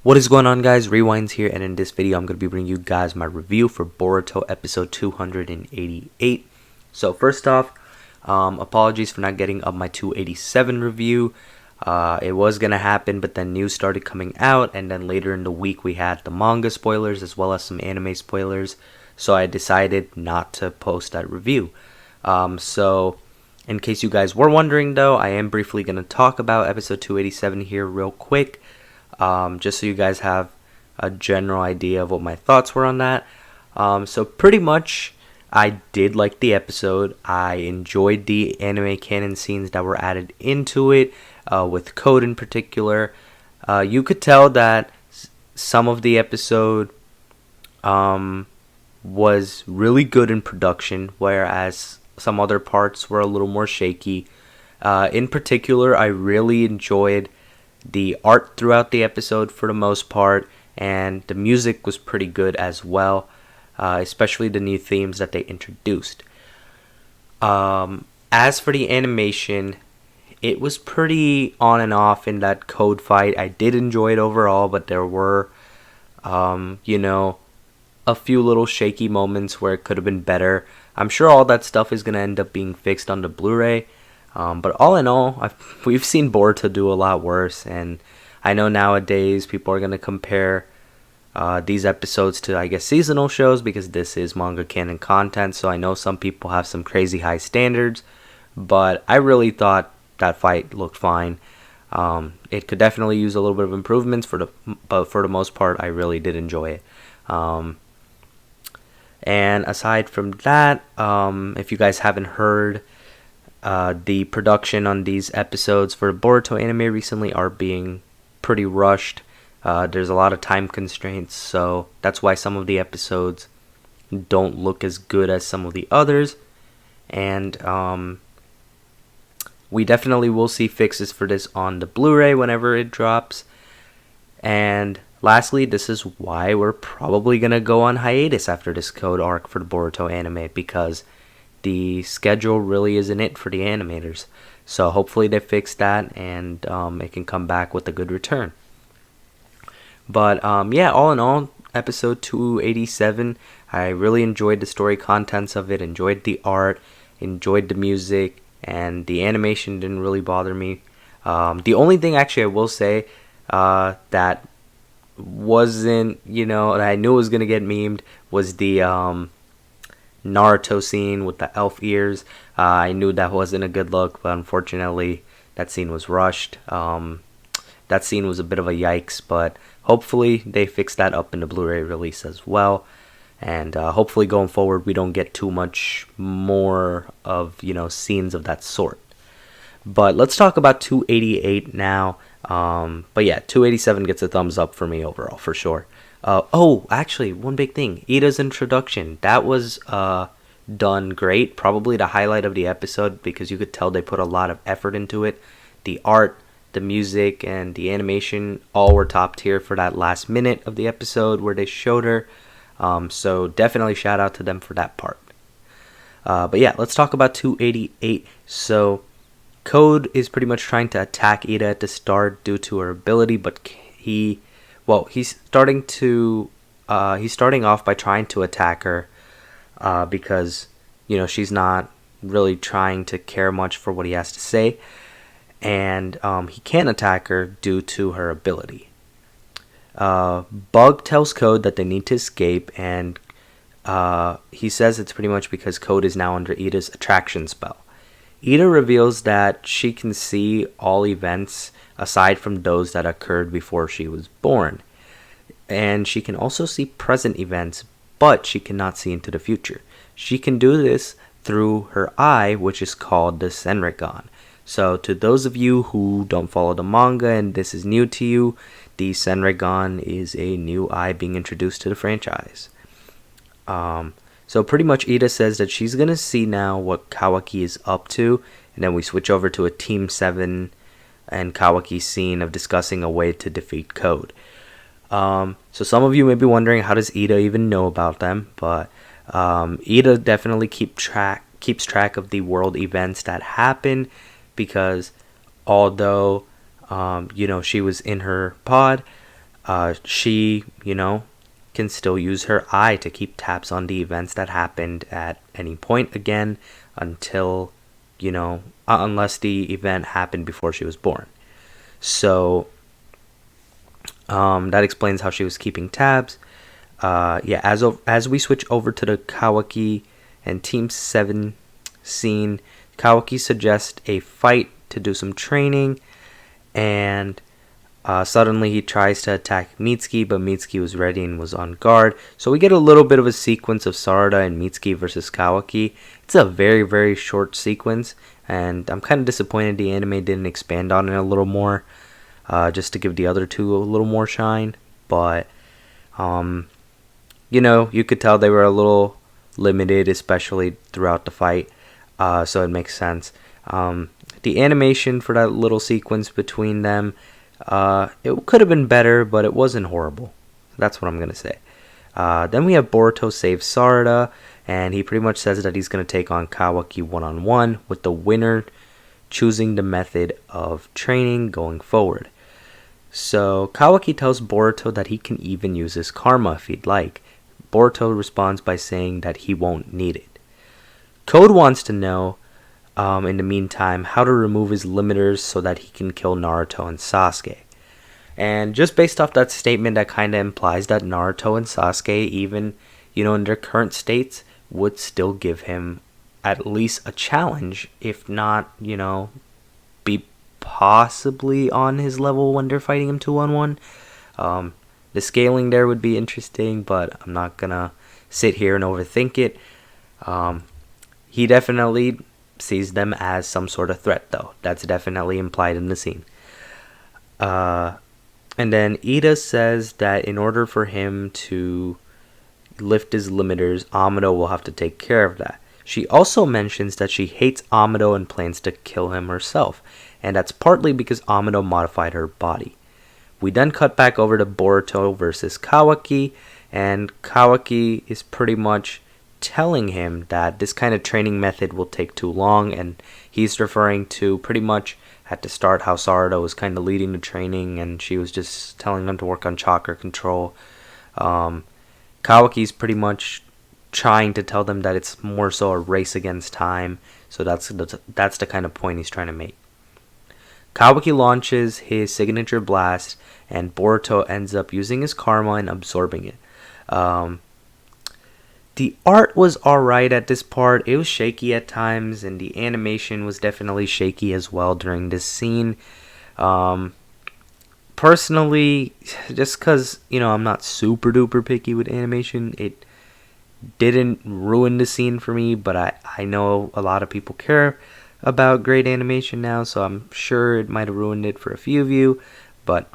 What is going on, guys? Rewinds here, and in this video I'm going to be bringing you guys my review for Boruto episode 288. So first off, apologies for not getting up my 287 review. It was going to happen, but then news started coming out, and then later in the week we had the manga spoilers as well as some anime spoilers, so I decided not to post that review. So in case you guys were wondering though, I am briefly going to talk about episode 287 here real quick. Just so you guys have a general idea of what my thoughts were on that. So pretty much, I did like the episode. I enjoyed the anime canon scenes that were added into it, with Code in particular. You could tell that some of the episode was really good in production, whereas some other parts were a little more shaky. In particular, I really enjoyed the art throughout the episode for the most part, and the music was pretty good as well, especially the new themes that they introduced. As for the animation, it was pretty on and off in that Code fight. I did enjoy it overall, but there were, a few little shaky moments where it could have been better. I'm sure all that stuff is going to end up being fixed on the Blu-ray. But all in all, we've seen Boruto do a lot worse, and I know nowadays people are going to compare these episodes to, I guess, seasonal shows because this is manga canon content, so I know some people have some crazy high standards, but I really thought that fight looked fine. It could definitely use a little bit of improvements, but for the most part, I really did enjoy it. And aside from that, if you guys haven't heard, the production on these episodes for Boruto anime recently are being pretty rushed. There's a lot of time constraints, so that's why some of the episodes don't look as good as some of the others. And we definitely will see fixes for this on the Blu-ray whenever it drops. And lastly, this is why we're probably going to go on hiatus after this Code arc for the Boruto anime, because the schedule really isn't it for the animators. So hopefully they fix that, and it can come back with a good return. But yeah, all in all, episode 287, I really enjoyed the story contents of it, enjoyed the art, enjoyed the music, and the animation didn't really bother me. The only thing actually I will say that wasn't, that I knew was going to get memed was the Naruto scene with the elf ears. I knew that wasn't a good look, but unfortunately that scene was rushed. That scene was a bit of a yikes, but hopefully they fix that up in the Blu-ray release as well. And hopefully going forward we don't get too much more of scenes of that sort. But let's talk about 288 now. But yeah, 287 gets a thumbs up for me overall for sure. Actually, one big thing. Ida's introduction. That was done great. Probably the highlight of the episode because you could tell they put a lot of effort into it. The art, the music, and the animation all were top tier for that last minute of the episode where they showed her. So definitely shout out to them for that part. But yeah, let's talk about 288. So Code is pretty much trying to attack Ida at the start due to her ability, but he's starting off by trying to attack her because she's not really trying to care much for what he has to say, and he can't attack her due to her ability. Bug tells Code that they need to escape, and he says it's pretty much because Code is now under Ida's attraction spell. Ida reveals that she can see all events aside from those that occurred before she was born. And she can also see present events, but she cannot see into the future. She can do this through her eye, which is called the Senrigan. So to those of you who don't follow the manga and this is new to you, the Senrigan is a new eye being introduced to the franchise. So pretty much Ida says that she's going to see now what Kawaki is up to, and then we switch over to a Team 7 and Kawaki scene of discussing a way to defeat Code. So some of you may be wondering, how does Ida even know about them? But Ida definitely keeps track of the world events that happen, because although she was in her pod, She, can still use her eye to keep tabs on the events that happened at any point again until, unless the event happened before she was born. So that explains how she was keeping tabs. Yeah, as we switch over to the Kawaki and Team 7 scene, Kawaki suggests a fight to do some training, and suddenly he tries to attack Mitsuki, but Mitsuki was ready and was on guard. So we get a little bit of a sequence of Sarada and Mitsuki versus Kawaki. It's a very, very short sequence, and I'm kind of disappointed the anime didn't expand on it a little more, just to give the other two a little more shine. But, you could tell they were a little limited, especially throughout the fight, so it makes sense. The animation for that little sequence between them, it could have been better, but it wasn't horrible. That's what I'm going to say. Then we have Boruto save Sarada, and he pretty much says that he's going to take on Kawaki one-on-one, with the winner choosing the method of training going forward. So Kawaki tells Boruto that he can even use his karma if he'd like. Boruto responds by saying that he won't need it. Code wants to know, in the meantime, how to remove his limiters so that he can kill Naruto and Sasuke. And just based off that statement, that kind of implies that Naruto and Sasuke, even, in their current states, would still give him at least a challenge, if not, be possibly on his level when they're fighting him 2-on-1. The scaling there would be interesting, but I'm not gonna sit here and overthink it. He definitely sees them as some sort of threat, though. That's definitely implied in the scene. And then Ida says that in order for him to lift his limiters, Amado will have to take care of that. She also mentions that she hates Amado and plans to kill him herself, and that's partly because Amado modified her body. We then cut back over to Boruto versus Kawaki, and Kawaki is pretty much telling him that this kind of training method will take too long, and he's referring to pretty much at the start how Sarada was kind of leading the training, and she was just telling them to work on chakra control. Kawaki's pretty much trying to tell them that it's more so a race against time, so that's the kind of point he's trying to make. Kawaki launches his signature blast, and Boruto ends up using his karma and absorbing it. The art was alright at this part. It was shaky at times, and the animation was definitely shaky as well during this scene. Personally, just because, I'm not super duper picky with animation, it didn't ruin the scene for me, but I know a lot of people care about great animation now, so I'm sure it might have ruined it for a few of you, but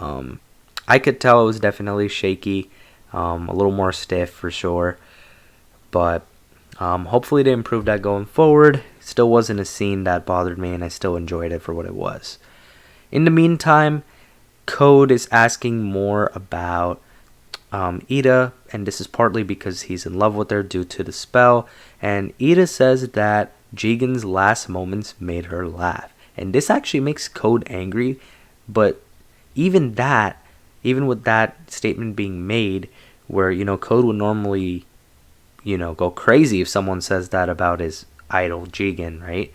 I could tell it was definitely shaky, a little more stiff for sure, but hopefully they improved that going forward. Still wasn't a scene that bothered me, and I still enjoyed it for what it was. In the meantime, Code is asking more about Ida, and this is partly because he's in love with her due to the spell, and Ida says that Jigen's last moments made her laugh, and this actually makes Code angry, but even with that statement being made, where, Code would normally, go crazy if someone says that about his idol Jigen, right?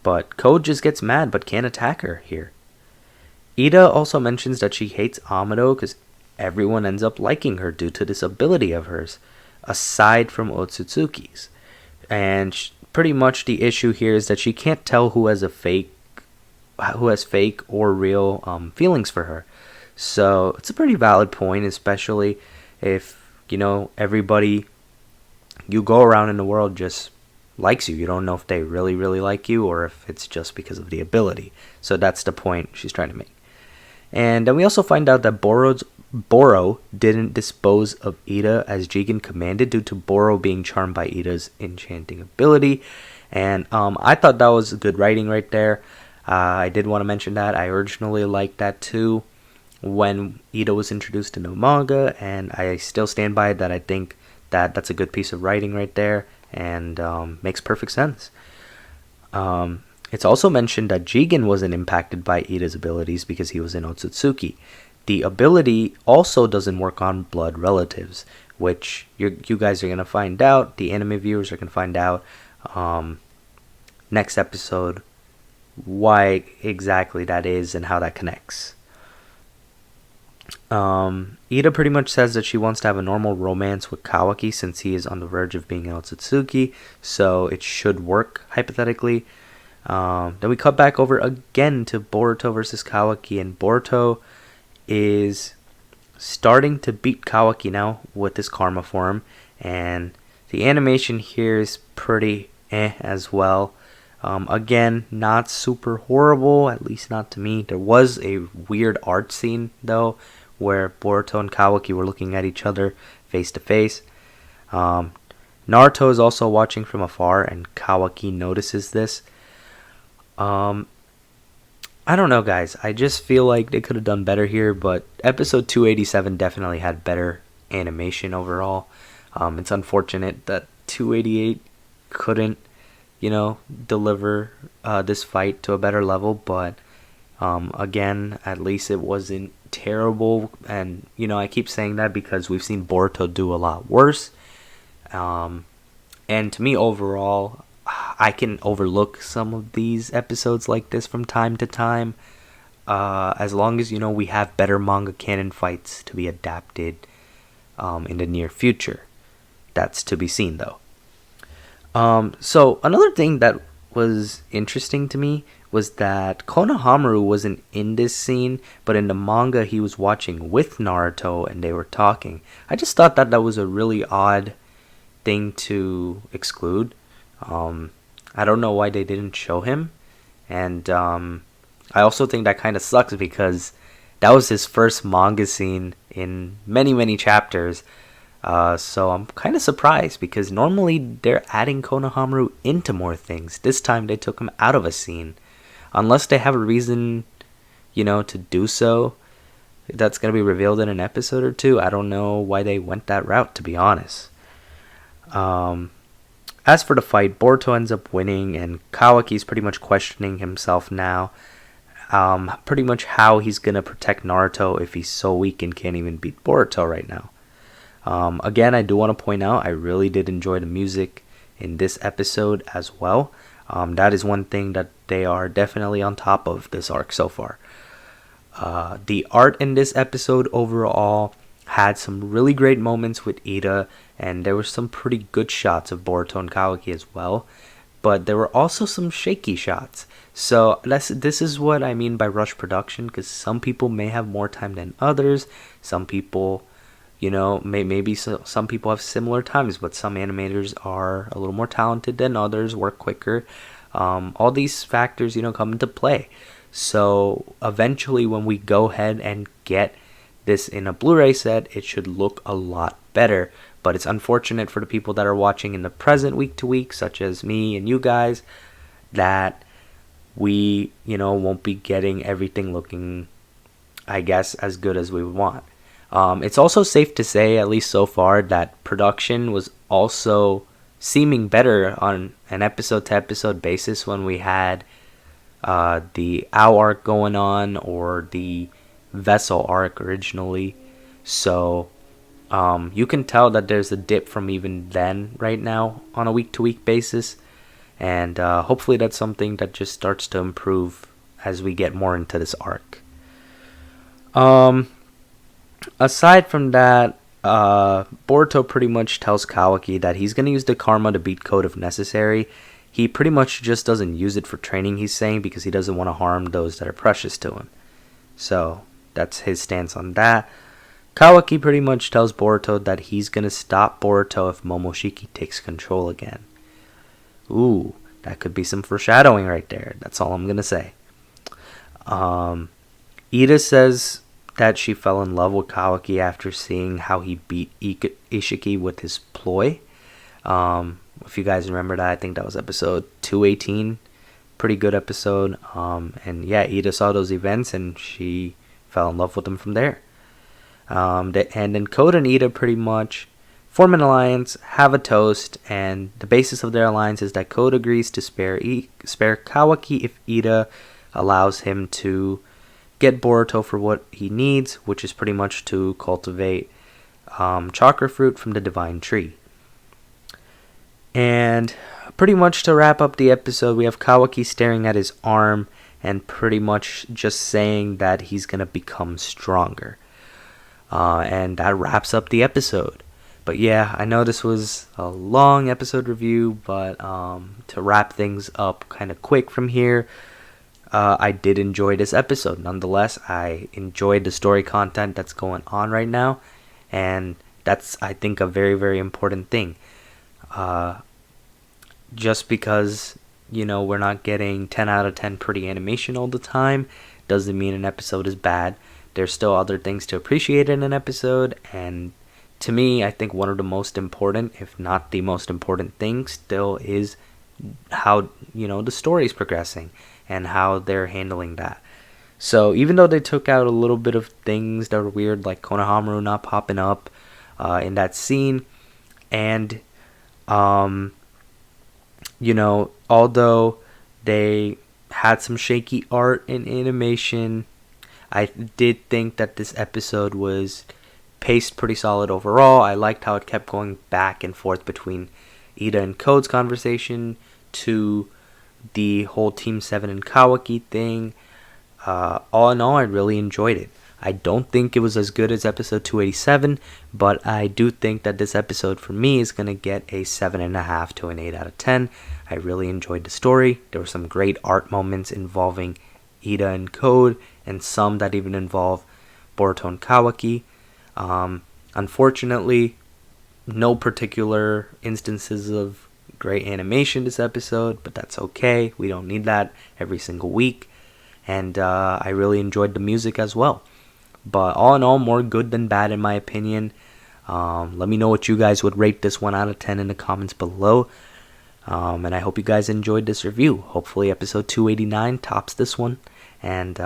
But Code just gets mad but can't attack her here. Ida also mentions that she hates Amado because everyone ends up liking her due to this ability of hers, aside from Otsutsuki's. And pretty much the issue here is that she can't tell who has fake or real feelings for her. So it's a pretty valid point, especially if, everybody you go around in the world just likes you. You don't know if they really, really like you or if it's just because of the ability. So that's the point she's trying to make. And then we also find out that Boro didn't dispose of Ida as Jigen commanded due to Boro being charmed by Ida's enchanting ability. And I thought that was good writing right there. I did want to mention that. I originally liked that too when Ida was introduced in the manga, and I still stand by it that I think that that's a good piece of writing right there, and makes perfect sense. It's also mentioned that Jigen wasn't impacted by Ida's abilities because he was in Otsutsuki. The ability also doesn't work on blood relatives, which you guys are going to find out. The anime viewers are going to find out next episode why exactly that is and how that connects. Ida pretty much says that she wants to have a normal romance with Kawaki since he is on the verge of being an Otsutsuki, so it should work, hypothetically. Then we cut back over again to Boruto versus Kawaki, and Boruto is starting to beat Kawaki now with his karma form, and the animation here is pretty as well. Again, not super horrible, at least not to me. There was a weird art scene though, where Boruto and Kawaki were looking at each other face to face. Naruto is also watching from afar, and Kawaki notices this. I don't know, guys. I just feel like they could have done better here, but episode 287 definitely had better animation overall. It's unfortunate that 288 couldn't, deliver this fight to a better level, but again, at least it wasn't terrible. And I keep saying that because we've seen Boruto do a lot worse. And to me, overall, I can overlook some of these episodes like this from time to time, as long as we have better manga canon fights to be adapted in the near future. That's to be seen, though. So another thing that was interesting to me was that Konohamaru wasn't in this scene, but in the manga he was watching with Naruto and they were talking. I just thought that was a really odd thing to exclude. I don't know why they didn't show him, and I also think that kind of sucks because that was his first manga scene in many, many chapters. So I'm kind of surprised because normally they're adding Konohamaru into more things. This time they took him out of a scene. Unless they have a reason, to do so, that's going to be revealed in an episode or two. I don't know why they went that route, to be honest. As for the fight, Boruto ends up winning, and Kawaki's pretty much questioning himself now. Pretty much how he's going to protect Naruto if he's so weak and can't even beat Boruto right now. Again, I do want to point out, I really did enjoy the music in this episode as well. That is one thing that they are definitely on top of this arc so far. The art in this episode overall had some really great moments with Ida, and there were some pretty good shots of Boruto and Kawaki as well. But there were also some shaky shots. So this is what I mean by rush production, because some people may have more time than others. Some people, maybe some people have similar times, but some animators are a little more talented than others, work quicker. All these factors, come into play. So eventually when we go ahead and get this in a Blu-ray set, it should look a lot better. But it's unfortunate for the people that are watching in the present week to week, such as me and you guys, that we, won't be getting everything looking, I guess, as good as we would want. It's also safe to say, at least so far, that production was also seeming better on an episode-to-episode basis when we had the OW arc going on or the Vessel arc originally. So you can tell that there's a dip from even then right now on a week-to-week basis. And hopefully that's something that just starts to improve as we get more into this arc. Aside from that, Boruto pretty much tells Kawaki that he's going to use the karma to beat Code if necessary. He pretty much just doesn't use it for training, he's saying, because he doesn't want to harm those that are precious to him. So that's his stance on that. Kawaki pretty much tells Boruto that he's going to stop Boruto if Momoshiki takes control again. Ooh, that could be some foreshadowing right there. That's all I'm going to say. Ida says that she fell in love with Kawaki after seeing how he beat Ishiki with his ploy. If you guys remember that, I think that was episode 218. Pretty good episode. And yeah, Ida saw those events and she fell in love with him from there. And then Code and Ida pretty much form an alliance, have a toast, and the basis of their alliance is that Code agrees to spare Kawaki if Ida allows him to get Boruto for what he needs, which is pretty much to cultivate chakra fruit from the divine tree. And pretty much to wrap up the episode, we have Kawaki staring at his arm and pretty much just saying that he's going to become stronger. And that wraps up the episode. But yeah, I know this was a long episode review, but to wrap things up kind of quick from here, I did enjoy this episode. Nonetheless, I enjoyed the story content that's going on right now, and that's, I think, a very, very important thing. Just because, we're not getting 10 out of 10 pretty animation all the time doesn't mean an episode is bad. There's still other things to appreciate in an episode, and to me, I think one of the most important, if not the most important thing, still is how, the story is progressing and how they're handling that. So even though they took out a little bit of things that were weird, like Konohamaru not popping up in that scene, and although they had some shaky art and animation, I did think that this episode was paced pretty solid overall. I liked how it kept going back and forth between Ida and Code's conversation to the whole Team 7 and Kawaki thing. All in all, I really enjoyed it. I don't think it was as good as episode 287, but I do think that this episode for me is going to get a 7.5 to an 8 out of 10. I really enjoyed the story. There were some great art moments involving Ida and Code, and some that even involve Boruto and Kawaki. Unfortunately, no particular instances of great animation this episode, but that's okay. We don't need that every single week. And I really enjoyed the music as well. But all in all, more good than bad in my opinion. Let me know what you guys would rate this 1 out of 10 in the comments below. And I hope you guys enjoyed this review. Hopefully episode 289 tops this one. And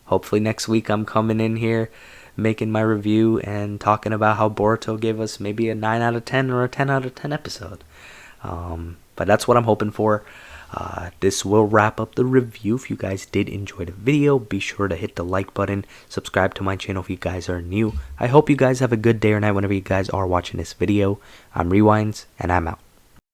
hopefully next week I'm coming in here making my review and talking about how Boruto gave us maybe a 9 out of 10 or a 10 out of 10 episode. But that's what I'm hoping for. This will wrap up the review. If you guys did enjoy the video, be sure to hit the like button, subscribe to my channel if you guys are new. I hope you guys have a good day or night whenever you guys are watching this video. I'm Rewinds, and I'm out.